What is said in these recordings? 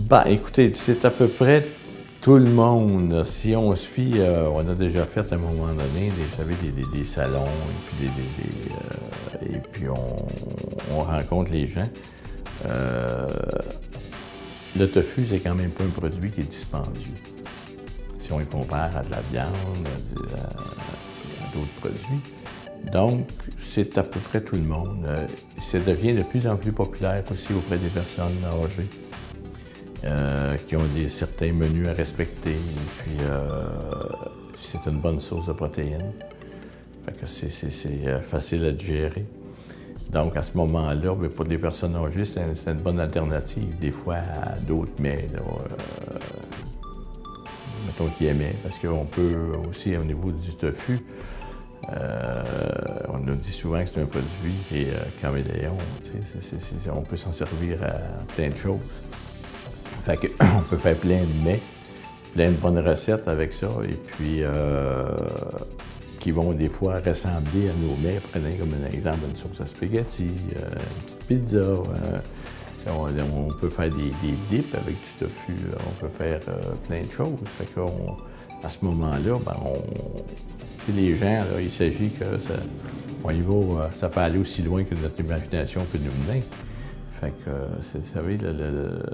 Ben, écoutez, c'est à peu près tout le monde. Si on se fie, on a déjà fait à un moment donné, vous savez, des salons, et puis on rencontre les gens. Le tofu, c'est quand même pas un produit qui est dispendieux. Si on le compare à de la viande, à d'autres produits. Donc, c'est à peu près tout le monde. Ça devient de plus en plus populaire aussi auprès des personnes âgées. Qui ont certains menus à respecter, et puis c'est une bonne source de protéines. Fait que c'est facile à digérer. Donc à ce moment-là, pour des personnes âgées, c'est une bonne alternative, des fois à d'autres mets, mettons qu'ils aimaient, parce qu'on peut aussi, au niveau du tofu, on nous dit souvent que c'est un produit qui est caméléon, on peut s'en servir à plein de choses. Fait qu'on peut faire plein de mets, plein de bonnes recettes avec ça, et puis qui vont des fois ressembler à nos mets. Prenez comme un exemple une sauce à spaghetti, une petite pizza. On peut faire des dips avec du tofu, on peut faire plein de choses. Fait qu'à ce moment-là, les gens, là, il s'agit que ça peut aller aussi loin que notre imagination peut nous mener. Fait que, vous savez,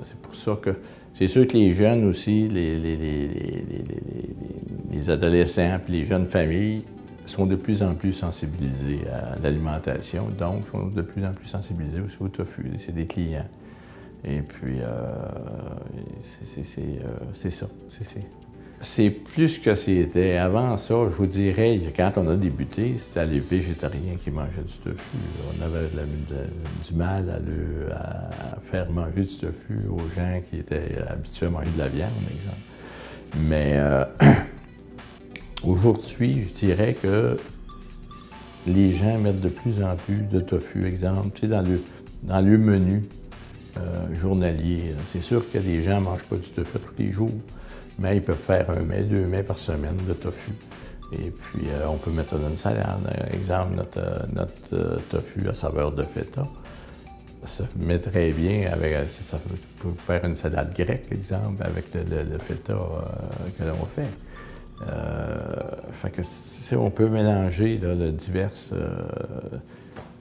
c'est pour ça que c'est sûr que les jeunes aussi, les adolescents et les jeunes familles sont de plus en plus sensibilisés à l'alimentation, donc sont de plus en plus sensibilisés aussi au tofu. C'est des clients. Et puis, c'est ça. C'est plus que c'était. Avant ça, je vous dirais, quand on a débuté, c'était les végétariens qui mangeaient du tofu. On avait du mal à faire manger du tofu aux gens qui étaient habitués à manger de la viande, par exemple. Mais aujourd'hui, je dirais que les gens mettent de plus en plus de tofu, exemple, dans le menu journalier. C'est sûr que les gens ne mangent pas du tofu tous les jours, mais ils peuvent faire 1 mets, 2 mets par semaine de tofu. Et puis, on peut mettre ça dans une salade. Exemple, notre tofu à saveur de feta. Ça met très bien avec... Ça peut faire une salade grecque, exemple, avec le feta que l'on fait. Fait que, on peut mélanger là, diverses...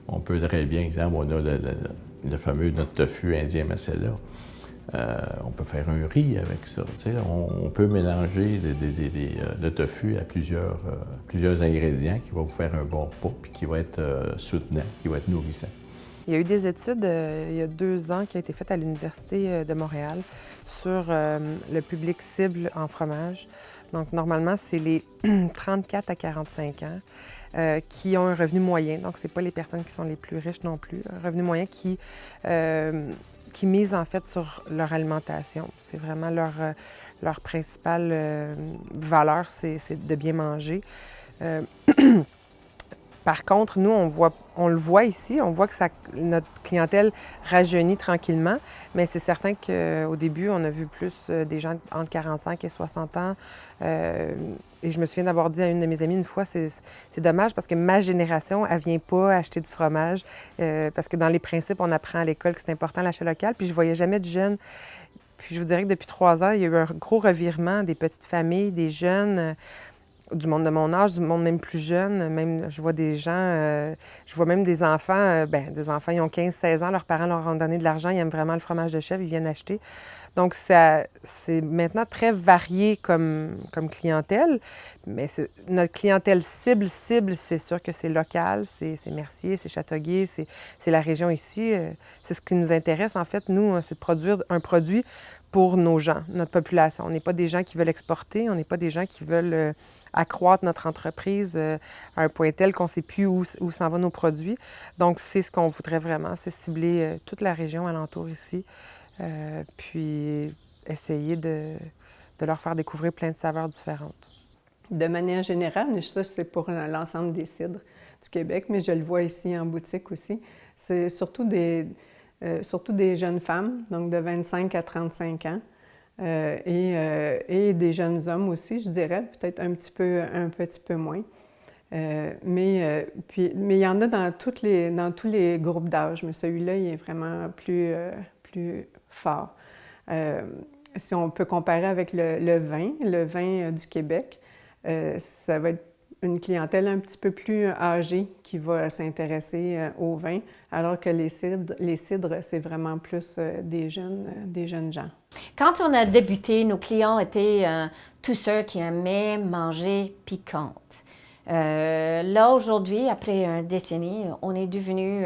on peut très bien, exemple, on a le fameux notre tofu indien masala. On peut faire un riz avec ça. On peut mélanger le tofu à plusieurs ingrédients qui vont vous faire un bon repas et qui va être soutenant, qui va être nourrissant. Il y a eu des études il y a 2 ans qui ont été faites à l'Université de Montréal sur le public cible en fromage. Donc, normalement, c'est les 34 à 45 ans qui ont un revenu moyen. Donc, ce n'est pas les personnes qui sont les plus riches non plus. Un revenu moyen qui misent en fait sur leur alimentation. C'est vraiment leur principale valeur, c'est de bien manger. Par contre, nous, on le voit ici, on voit que notre clientèle rajeunit tranquillement, mais c'est certain qu'au début, on a vu plus des gens entre 45 et 60 ans. Et je me souviens d'avoir dit à une de mes amies une fois, c'est dommage parce que ma génération, elle ne vient pas acheter du fromage, parce que dans les principes, on apprend à l'école que c'est important l'achat local, puis je ne voyais jamais de jeunes. Puis je vous dirais que depuis 3 ans, il y a eu un gros revirement des petites familles, des jeunes, du monde de mon âge, du monde même plus jeune. Même, je vois des gens, je vois même des enfants, des enfants, ils ont 15-16 ans, leurs parents leur ont donné de l'argent, ils aiment vraiment le fromage de chèvre, ils viennent acheter. Donc, c'est maintenant très varié comme clientèle, mais notre clientèle cible, c'est sûr que c'est local, c'est Mercier, c'est Châteauguay, c'est la région ici. C'est ce qui nous intéresse, en fait, nous, c'est de produire un produit pour nos gens, notre population. On n'est pas des gens qui veulent exporter, on n'est pas des gens qui veulent accroître notre entreprise à un point tel qu'on ne sait plus où s'en vont nos produits. Donc, c'est ce qu'on voudrait vraiment, c'est cibler toute la région alentour ici, puis essayer de leur faire découvrir plein de saveurs différentes. De manière générale, mais ça, c'est pour l'ensemble des cidres du Québec, mais je le vois ici en boutique aussi. C'est surtout des jeunes femmes, donc de 25 à 35 ans, et des jeunes hommes aussi, je dirais, peut-être un petit peu moins. Mais il y en a dans tous les groupes d'âge, mais celui-là, il est vraiment plus fort. Si on peut comparer avec le vin du Québec, ça va être une clientèle un petit peu plus âgée qui va s'intéresser au vin, alors que les cidres, c'est vraiment plus des jeunes gens. Quand on a débuté, nos clients étaient tous ceux qui aimaient manger piquante. Là, aujourd'hui, après une décennie, on est devenu...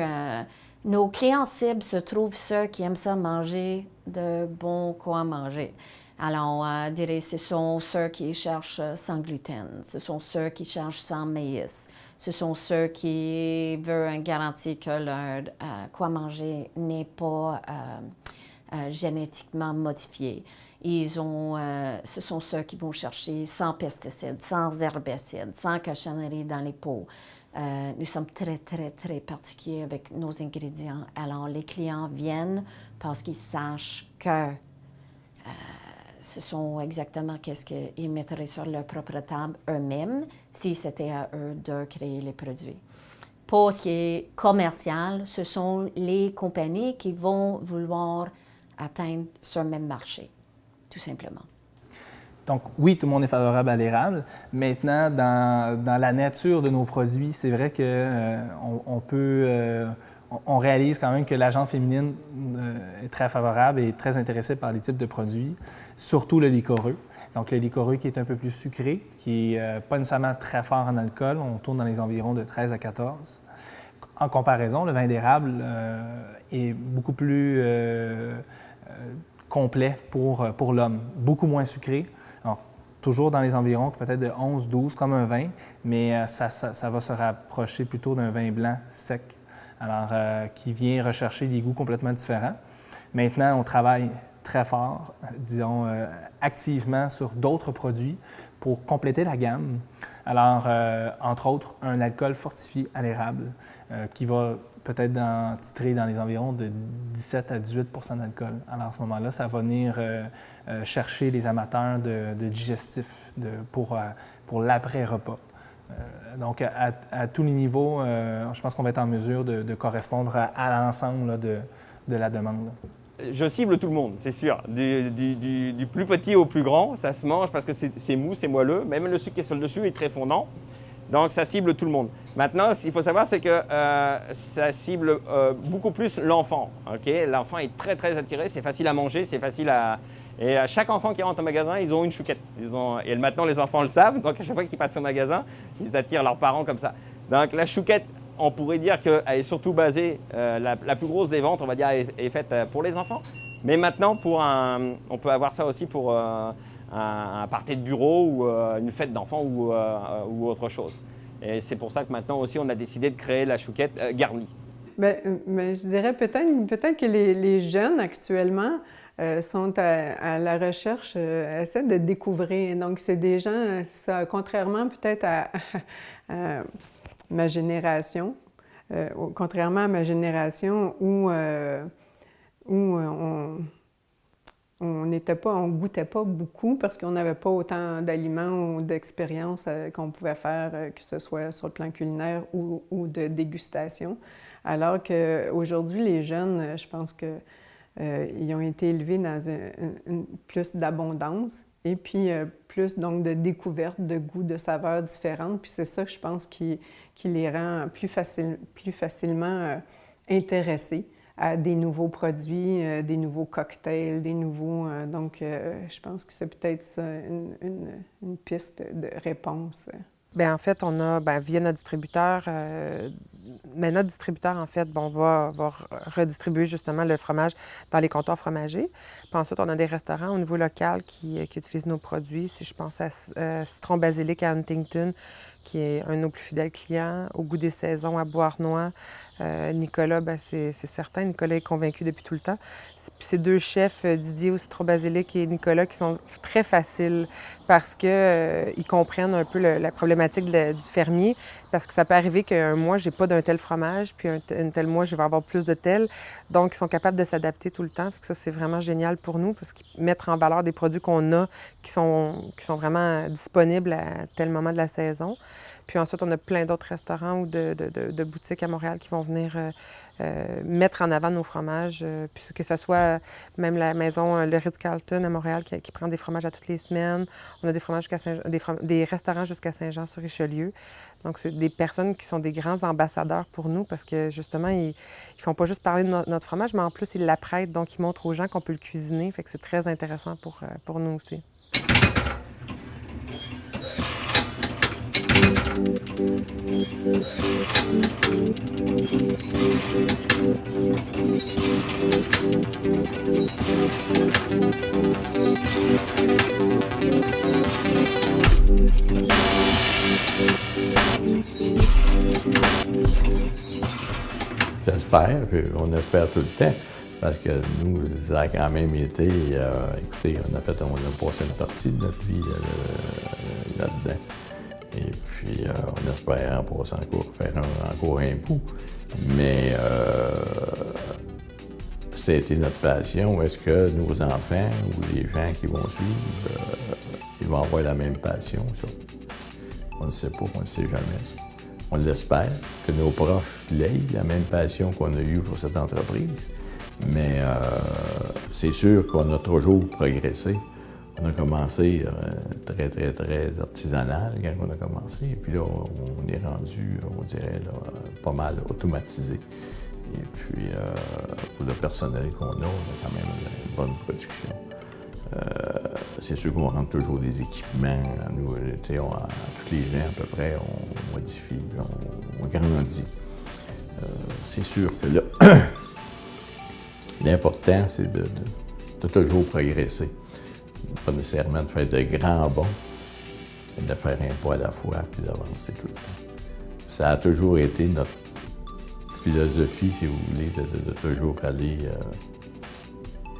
nos clients cibles se trouvent ceux qui aiment ça manger de bon quoi manger. Alors, on dirait ce sont ceux qui cherchent sans gluten, ce sont ceux qui cherchent sans maïs, ce sont ceux qui veulent une garantie que leur quoi manger n'est pas génétiquement modifié. Ce sont ceux qui vont chercher sans pesticides, sans herbicides, sans cochonneries dans les pots. Nous sommes très, très, très particuliers avec nos ingrédients. Alors, les clients viennent parce qu'ils sachent que ce sont exactement qu'est-ce qu'ils mettraient sur leur propre table eux-mêmes si c'était à eux de créer les produits. Pour ce qui est commercial, ce sont les compagnies qui vont vouloir atteindre ce même marché, tout simplement. Donc oui, tout le monde est favorable à l'érable. Maintenant, dans la nature de nos produits, c'est vrai qu'on réalise quand même que la gente féminine est très favorable et très intéressée par les types de produits, surtout le liquoreux. Donc le liquoreux qui est un peu plus sucré, qui n'est pas nécessairement très fort en alcool, on tourne dans les environs de 13 à 14. En comparaison, le vin d'érable est beaucoup plus complet pour l'homme, beaucoup moins sucré. Alors, toujours dans les environs, peut-être de 11-12 comme un vin, mais ça va se rapprocher plutôt d'un vin blanc sec, alors qui vient rechercher des goûts complètement différents. Maintenant, on travaille très fort, disons, activement sur d'autres produits pour compléter la gamme. Alors, entre autres, un alcool fortifié à l'érable qui va peut-être titrer dans les environs de 17 à 18 % d'alcool. Alors, à ce moment-là, ça va venir chercher les amateurs de digestifs pour l'après-repas. Donc, à tous les niveaux, je pense qu'on va être en mesure de correspondre à l'ensemble de la demande. Je cible tout le monde, c'est sûr. Du plus petit au plus grand, ça se mange parce que c'est mou, c'est moelleux. Même le sucre qui est sur le dessus est très fondant. Donc, ça cible tout le monde. Maintenant, ce qu'il faut savoir, c'est que ça cible beaucoup plus l'enfant. Okay? L'enfant est très, très attiré. C'est facile à manger, c'est facile à... Et à chaque enfant qui rentre au magasin, ils ont une chouquette. Et maintenant, les enfants le savent. Donc, à chaque fois qu'ils passent au magasin, ils attirent leurs parents comme ça. Donc, la chouquette, on pourrait dire qu'elle est surtout basée, la plus grosse des ventes, on va dire, est faite pour les enfants. Mais maintenant, on peut avoir ça aussi pour un party de bureau ou une fête d'enfants ou autre chose. Et c'est pour ça que maintenant aussi, on a décidé de créer la chouquette garnie. Mais je dirais peut-être que les jeunes actuellement sont à la recherche, essaient de découvrir. Donc, c'est des gens, ça, contrairement peut-être à ma génération, contrairement à ma génération où on goûtait pas beaucoup parce qu'on n'avait pas autant d'aliments ou d'expériences qu'on pouvait faire, que ce soit sur le plan culinaire ou de dégustation. Alors qu'aujourd'hui, les jeunes, je pense qu'ils ont été élevés dans plus d'abondance et puis plus donc de découverte, de goûts, de saveurs différentes. Puis c'est ça que je pense qui les rend plus facilement intéressés à des nouveaux produits, des nouveaux cocktails, des nouveaux... donc, je pense que c'est peut-être ça, une piste de réponse. Bien, en fait, on a, via notre distributeur, mais notre distributeur, en fait, va redistribuer justement le fromage dans les comptoirs fromagers. Puis ensuite, on a des restaurants au niveau local qui utilisent nos produits. Si je pense à Citron Basilic à Huntington, qui est un de nos plus fidèles clients. Au goût des saisons, à Beauharnois, Nicolas, c'est certain, Nicolas est convaincu depuis tout le temps. Ces deux chefs, Didier au citron basilic et Nicolas, qui sont très faciles parce qu'ils comprennent un peu la problématique du fermier. Parce que ça peut arriver qu'un mois, j'ai pas d'un tel fromage, puis un tel mois, je vais avoir plus de tel. Donc, ils sont capables de s'adapter tout le temps. Fait que ça, c'est vraiment génial pour nous parce qu'ils mettent en valeur des produits qu'on a qui sont vraiment disponibles à tel moment de la saison. Puis ensuite, on a plein d'autres restaurants ou de boutiques à Montréal qui vont venir mettre en avant nos fromages. Puis que ce soit même la maison Le Ritz-Carlton à Montréal qui prend des fromages à toutes les semaines. On a des restaurants jusqu'à Saint-Jean-sur-Richelieu. Donc, c'est des personnes qui sont des grands ambassadeurs pour nous parce que justement, ils ne font pas juste parler de notre fromage, mais en plus, ils l'apprêtent. Donc, ils montrent aux gens qu'on peut le cuisiner. Fait que c'est très intéressant pour nous aussi. J'espère, puis on espère tout le temps, parce que nous, ça a quand même été, écoutez, on a passé une partie de notre vie là-dedans. Et puis, on espère en passant faire encore un bout. Mais c'était notre passion. Est-ce que nos enfants ou les gens qui vont suivre, ils vont avoir la même passion? Ça? On ne sait pas, on ne sait jamais. Ça. On l'espère, que nos proches l'aient, la même passion qu'on a eue pour cette entreprise. Mais c'est sûr qu'on a toujours progressé. On a commencé très artisanal quand on a commencé. Et puis là, on est rendu, on dirait, là, pas mal automatisé. Et puis, pour le personnel qu'on a, on a quand même une bonne production. C'est sûr qu'on rentre toujours des équipements. Nous, tous les ans, à peu près, on modifie, on grandit. C'est sûr que là, l'important, c'est de toujours progresser. Pas nécessairement de faire de grands bonds, mais de faire un pas à la fois puis d'avancer tout le temps. Ça a toujours été notre philosophie, si vous voulez, de toujours aller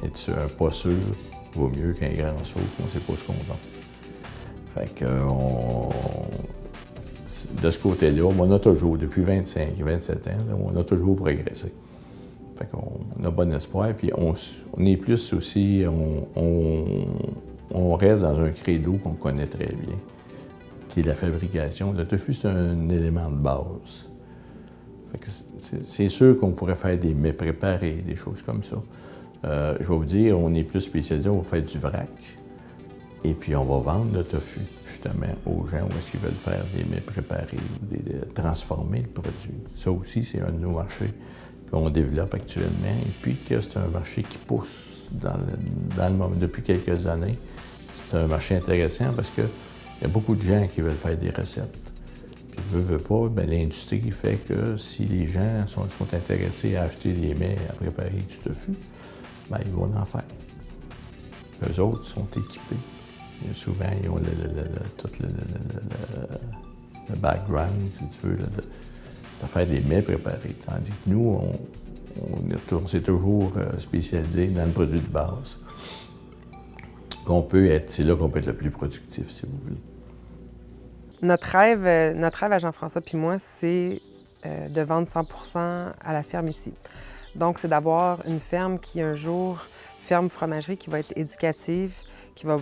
être sur un pas sûr vaut mieux qu'un grand saut, on ne sait pas ce qu'on a. Fait que de ce côté-là, on a toujours, depuis 25 et 27 ans, on a toujours progressé. Fait qu'on a bon espoir, puis on est plus aussi, on reste dans un credo qu'on connaît très bien, qui est la fabrication. Le tofu, c'est un élément de base. Fait que c'est sûr qu'on pourrait faire des mets préparés, des choses comme ça. Je vais vous dire, on est plus spécialisé, on va faire du vrac. Et puis, on va vendre le tofu, justement, aux gens où est-ce qu'ils veulent faire des mets préparés ou transformer le produit. Ça aussi, c'est un de nos marchés qu'on développe actuellement. Et puis, que c'est un marché qui pousse dans le moment, depuis quelques années. C'est un marché intéressant parce qu'il y a beaucoup de gens qui veulent faire des recettes. Puis, veut pas, bien, l'industrie fait que si les gens sont intéressés à acheter des mets à préparer du tofu, bien, ils vont en faire. Eux autres sont équipés. Et souvent, ils ont tout le background, si tu veux, de faire des mets préparés. Tandis que nous, on s'est toujours spécialisé dans le produit de base. C'est là qu'on peut être le plus productif, si vous voulez. Notre rêve à Jean-François puis moi, c'est de vendre 100% à la ferme ici. Donc, c'est d'avoir une ferme qui, un jour, ferme fromagerie, qui va être éducative, qui va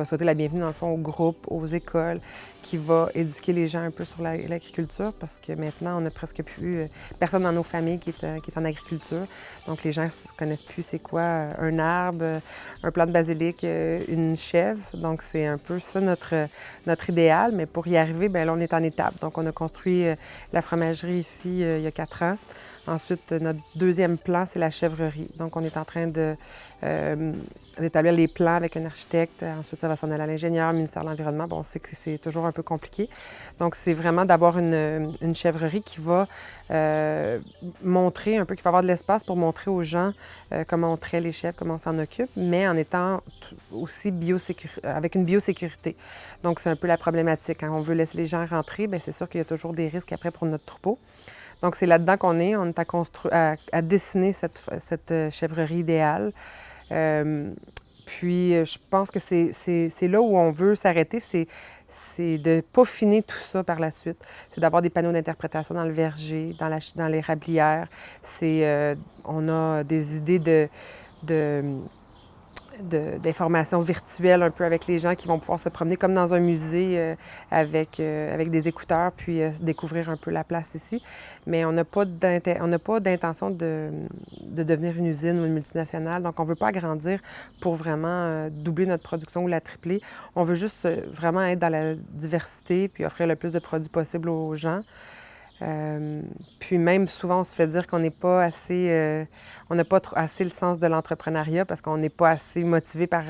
souhaiter la bienvenue, dans le fond, aux groupes, aux écoles, qui va éduquer les gens un peu sur l'agriculture, parce que maintenant, on n'a presque plus personne dans nos familles qui est en agriculture. Donc, les gens ne connaissent plus c'est quoi un arbre, un plant de basilic, une chèvre. Donc, c'est un peu ça notre idéal. Mais pour y arriver, bien là, on est en étape. Donc, on a construit la fromagerie ici il y a 4 ans. Ensuite, notre deuxième plan, c'est la chèvrerie. Donc, on est en train d'établir les plans avec avec un architecte, ensuite ça va s'en aller à l'ingénieur, ministère de l'Environnement. Bon, on sait que c'est toujours un peu compliqué. Donc, c'est vraiment d'avoir une chèvrerie qui va montrer un peu, qui va avoir de l'espace pour montrer aux gens comment on traite les chèvres, comment on s'en occupe, mais en étant aussi avec une biosécurité. Donc, c'est un peu la problématique. Quand on veut laisser les gens rentrer, bien, c'est sûr qu'il y a toujours des risques après pour notre troupeau. Donc, c'est là-dedans qu'on est. On est à dessiner cette chèvrerie idéale. Puis, je pense que c'est là où on veut s'arrêter, c'est de peaufiner tout ça par la suite. C'est d'avoir des panneaux d'interprétation dans le verger, dans l'érablière. On a des idées d'informations virtuelles un peu avec les gens qui vont pouvoir se promener comme dans un musée avec des écouteurs puis découvrir un peu la place ici. Mais on n'a pas d'intention de devenir une usine ou une multinationale. Donc, on ne veut pas agrandir pour vraiment doubler notre production ou la tripler. On veut juste vraiment être dans la diversité puis offrir le plus de produits possible aux gens. Puis même souvent, on se fait dire qu'on n'est pas assez, on n'a pas assez le sens de l'entrepreneuriat parce qu'on n'est pas assez motivé par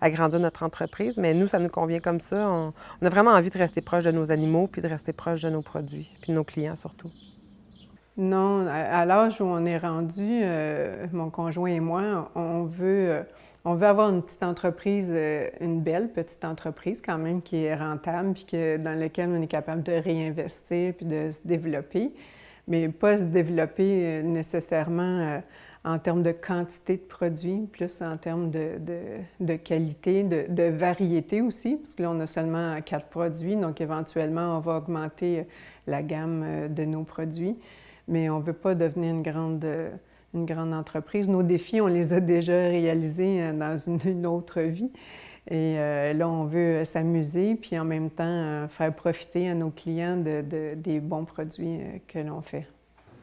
agrandir notre entreprise. Mais nous, ça nous convient comme ça. On a vraiment envie de rester proche de nos animaux puis de rester proche de nos produits puis de nos clients surtout. Non, à l'âge où on est rendu, mon conjoint et moi, on veut avoir une petite entreprise, une belle petite entreprise quand même qui est rentable puis dans laquelle on est capable de réinvestir puis de se développer, mais pas se développer nécessairement en termes de quantité de produits, plus en termes de qualité, de variété aussi, parce que là, on a seulement 4 produits, donc éventuellement, on va augmenter la gamme de nos produits, mais on ne veut pas devenir une grande entreprise. Nos défis, on les a déjà réalisés dans une autre vie. Et là, on veut s'amuser, puis en même temps, faire profiter à nos clients des bons produits que l'on fait.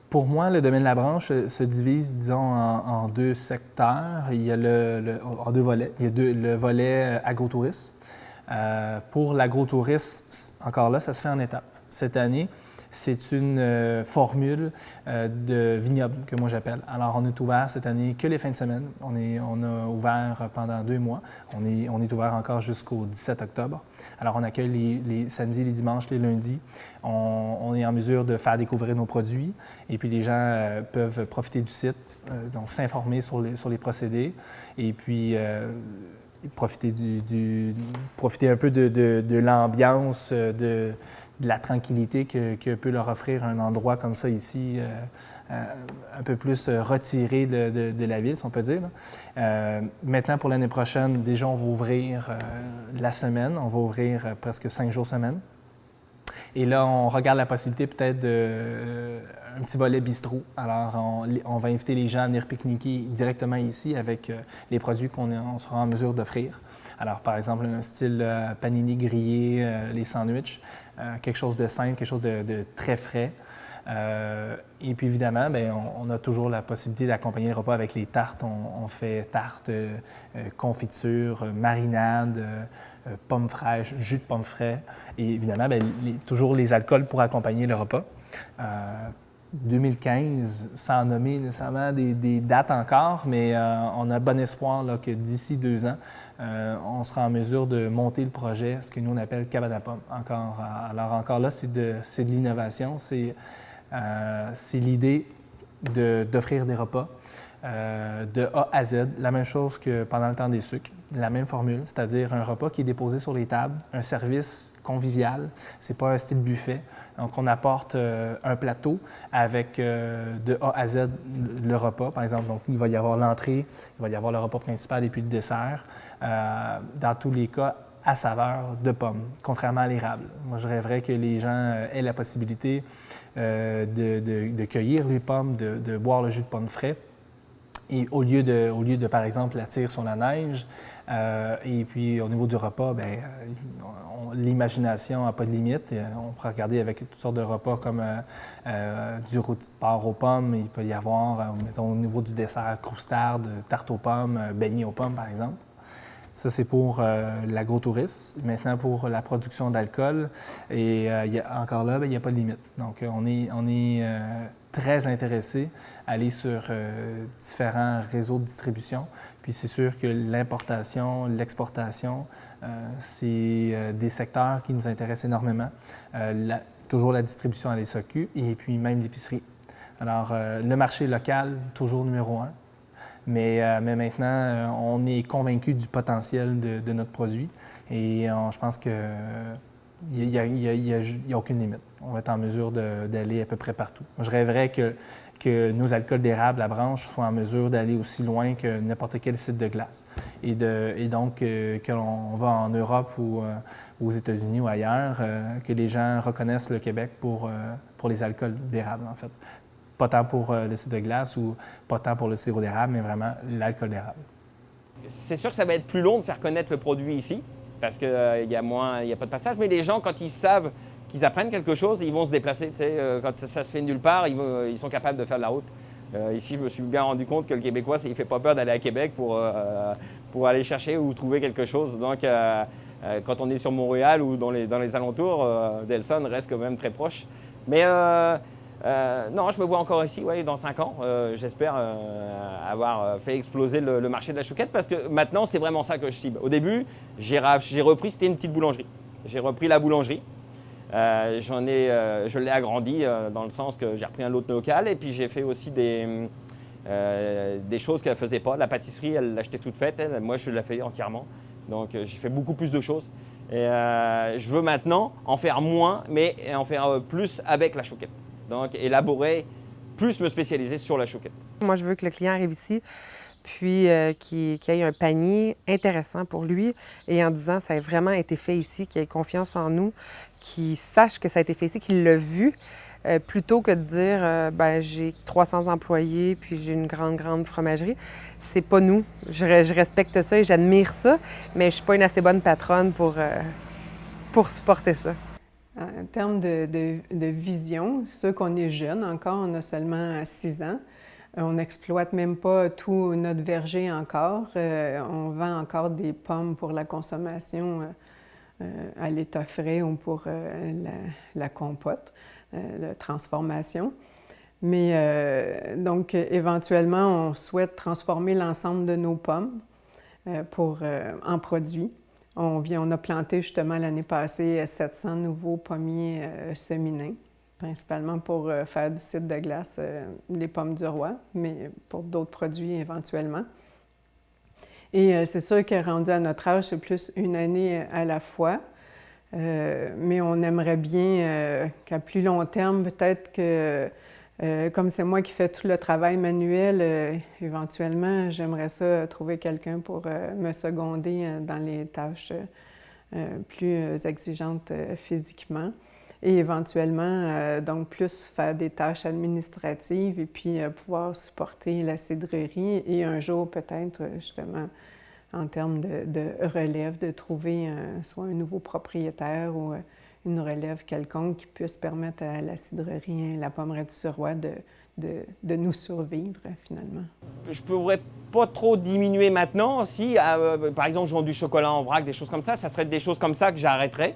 Pour moi, le domaine de la branche se divise, disons, en 2 secteurs. Il y a en 2 volets. Il y a le volet agrotourisme. Pour l'agrotourisme, encore là, ça se fait en étapes. Cette année, c'est une formule de vignoble que moi j'appelle. Alors, on est ouvert cette année que les fins de semaine. On a ouvert pendant 2 mois. On est ouvert encore jusqu'au 17 octobre. Alors, on accueille les samedis, les dimanches, les lundis. On est en mesure de faire découvrir nos produits. Et puis, les gens peuvent profiter du site, donc s'informer sur les procédés. Et puis, profiter profiter un peu de l'ambiance, de la tranquillité que peut leur offrir un endroit comme ça ici, un peu plus retiré de la ville, si on peut dire. Maintenant, pour l'année prochaine, déjà, on va ouvrir la semaine. On va ouvrir presque 5 jours semaine. Et là, on regarde la possibilité peut-être d'un petit volet bistrot. Alors, on va inviter les gens à venir pique-niquer directement ici avec les produits qu'on sera en mesure d'offrir. Alors, par exemple, un style panini grillé, les sandwichs, quelque chose de simple, quelque chose de très frais. Et puis, évidemment, bien, on a toujours la possibilité d'accompagner le repas avec les tartes. On fait tartes, confiture, marinade, pommes fraîches, jus de pommes frais. Et évidemment, bien, toujours les alcools pour accompagner le repas. 2015, sans nommer nécessairement des dates encore, mais on a bon espoir là, que d'ici 2 ans, on sera en mesure de monter le projet, ce que nous on appelle cabane à pommes. Alors encore là, c'est de l'innovation, c'est l'idée d'offrir des repas de A à Z, la même chose que pendant le temps des sucres, la même formule, c'est-à-dire un repas qui est déposé sur les tables, un service convivial, c'est pas un style buffet. Donc, on apporte un plateau avec de A à Z le repas, par exemple. Donc, il va y avoir l'entrée, il va y avoir le repas principal et puis le dessert. Dans tous les cas, à saveur de pommes, contrairement à l'érable. Moi, je rêverais que les gens aient la possibilité de cueillir les pommes, de boire le jus de pomme frais. Et au lieu de, par exemple, la tire sur la neige, et puis au niveau du repas, bien, l'imagination n'a pas de limite. On peut regarder avec toutes sortes de repas comme du rôti de porc aux pommes. Il peut y avoir, mettons, au niveau du dessert, croustarde, tarte aux pommes, beignet aux pommes, par exemple. Ça, c'est pour l'agrotourisme. Maintenant, pour la production d'alcool, et encore là, il n'y a pas de limite. Donc, on est très intéressé à aller sur différents réseaux de distribution. Puis c'est sûr que l'importation, l'exportation, c'est des secteurs qui nous intéressent énormément. Toujours la distribution à la SAQ et puis même l'épicerie. Alors, le marché local, toujours numéro 1. Mais maintenant, on est convaincu du potentiel de notre produit et je pense qu'il n'y a aucune limite. On va être en mesure d'aller à peu près partout. Moi, je rêverais que nos alcools d'érable à branche soient en mesure d'aller aussi loin que n'importe quel site de glace. Et donc, que l'on va en Europe ou aux États-Unis ou ailleurs, que les gens reconnaissent le Québec pour les alcools d'érable, en fait. Pas tant pour le site de glace ou pas tant pour le sirop d'érable, mais vraiment l'alcool d'érable. C'est sûr que ça va être plus long de faire connaître le produit ici, parce qu'il y a pas de passage, mais les gens, quand ils savent qu'ils apprennent quelque chose, ils vont se déplacer. Tu sais, quand ça se fait nulle part, ils sont capables de faire de la route. Ici, je me suis bien rendu compte que le Québécois, il ne fait pas peur d'aller à Québec pour aller chercher ou trouver quelque chose. Donc, quand on est sur Montréal ou dans les alentours, Delson reste quand même très proche. Mais non, je me vois encore ici dans 5 ans. J'espère avoir fait exploser le marché de la chouquette parce que maintenant, c'est vraiment ça que je cible. Au début, j'ai repris, c'était une petite boulangerie. J'ai repris la boulangerie. Je l'ai agrandi dans le sens que j'ai repris un autre local et puis j'ai fait aussi des choses qu'elle ne faisait pas. La pâtisserie, elle l'achetait toute faite. Moi, je la fais entièrement. Donc, j'ai fait beaucoup plus de choses. Et je veux maintenant en faire moins, mais en faire plus avec la chouquette. Donc, élaborer, plus me spécialiser sur la chouquette. Moi, je veux que le client arrive ici, puis qu'il ait un panier intéressant pour lui et en disant ça a vraiment été fait ici, qu'il ait confiance en nous, qu'il sache que ça a été fait ici, qu'il l'a vu, plutôt que de dire j'ai 300 employés puis j'ai une grande fromagerie. C'est pas nous. Je respecte ça et j'admire ça, mais je suis pas une assez bonne patronne pour supporter ça. En termes de vision, c'est sûr qu'on est jeune encore, on a seulement 6 ans. On n'exploite même pas tout notre verger encore. On vend encore des pommes pour la consommation à l'état frais ou pour la compote, la transformation. Mais donc, éventuellement, on souhaite transformer l'ensemble de nos pommes en produits. On a planté justement l'année passée 700 nouveaux pommiers seminins, principalement pour faire du cidre de glace, les pommes du roi, mais pour d'autres produits éventuellement. Et c'est sûr que rendu à notre âge, c'est plus une année à la fois. Mais on aimerait bien qu'à plus long terme, peut-être que, comme c'est moi qui fais tout le travail manuel, éventuellement, j'aimerais ça trouver quelqu'un pour me seconder dans les tâches plus exigeantes physiquement. Et éventuellement, donc plus faire des tâches administratives et puis pouvoir supporter la cidrerie et un jour peut-être justement en termes de relève, de trouver soit un nouveau propriétaire ou une relève quelconque qui puisse permettre à la cidrerie, la Pommerie du Suroît de nous survivre finalement. Je ne pourrais pas trop diminuer maintenant. Si, par exemple, je vends du chocolat en vrac, des choses comme ça serait des choses comme ça que j'arrêterais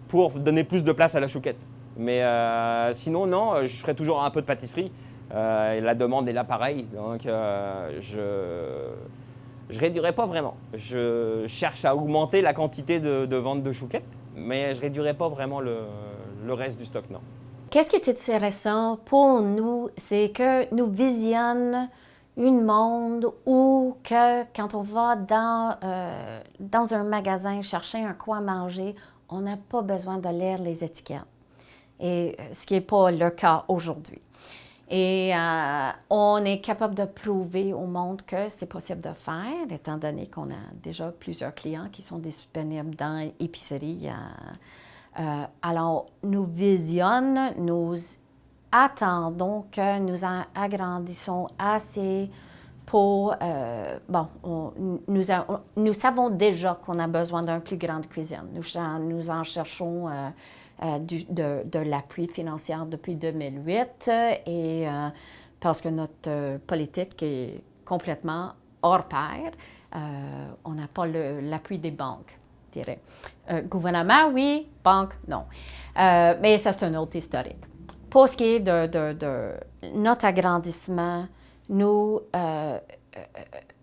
pour donner plus de place à la chouquette. Mais sinon, non, je ferai toujours un peu de pâtisserie. La demande est là pareil, donc je ne réduirai pas vraiment. Je cherche à augmenter la quantité de vente de chouquettes, mais je ne réduirai pas vraiment le reste du stock, non. Qu'est-ce qui est intéressant pour nous, c'est que nous visionnons un monde où que quand on va dans un magasin chercher un quoi manger, on n'a pas besoin de lire les étiquettes, et ce qui n'est pas le cas aujourd'hui. Et on est capable de prouver au monde que c'est possible de faire, étant donné qu'on a déjà plusieurs clients qui sont disponibles dans l'épicerie. Alors, nous visionnons, nous attendons que nous agrandissons assez pour... nous savons déjà qu'on a besoin d'une plus grande cuisine. Nous en cherchons de l'appui financier depuis 2008 et parce que notre politique est complètement hors pair. On n'a pas l'appui des banques, je dirais. Gouvernement, oui. Banque, non. Mais ça, c'est un autre historique. Pour ce qui est de notre agrandissement, nous,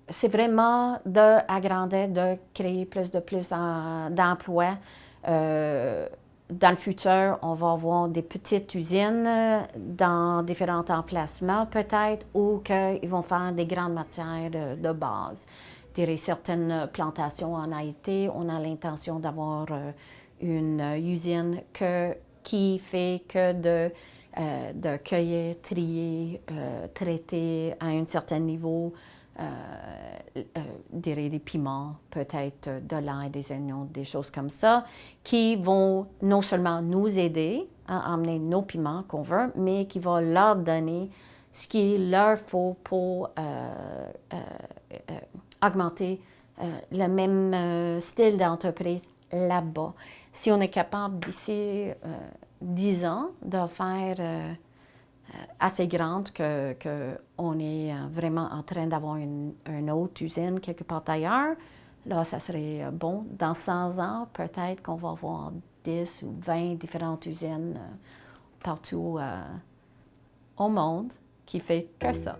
c'est vraiment d'agrandir, de créer plus d'emplois. Dans le futur, on va avoir des petites usines dans différents emplacements peut-être, ou qu'ils vont faire des grandes matières de base. Je dirais certaines plantations en Haïti, on a l'intention d'avoir une usine qui fait que de cueillir, trier, traiter à un certain niveau, des piments, peut-être de l'ail, des oignons, des choses comme ça, qui vont non seulement nous aider à emmener nos piments qu'on veut, mais qui vont leur donner ce qu'il leur faut pour augmenter le même style d'entreprise là-bas. Si on est capable d'ici 10 ans de faire assez grande qu'on est vraiment en train d'avoir une autre usine quelque part ailleurs, là, ça serait bon. Dans 100 ans, peut-être qu'on va avoir 10 ou 20 différentes usines partout au monde qui fait que ça.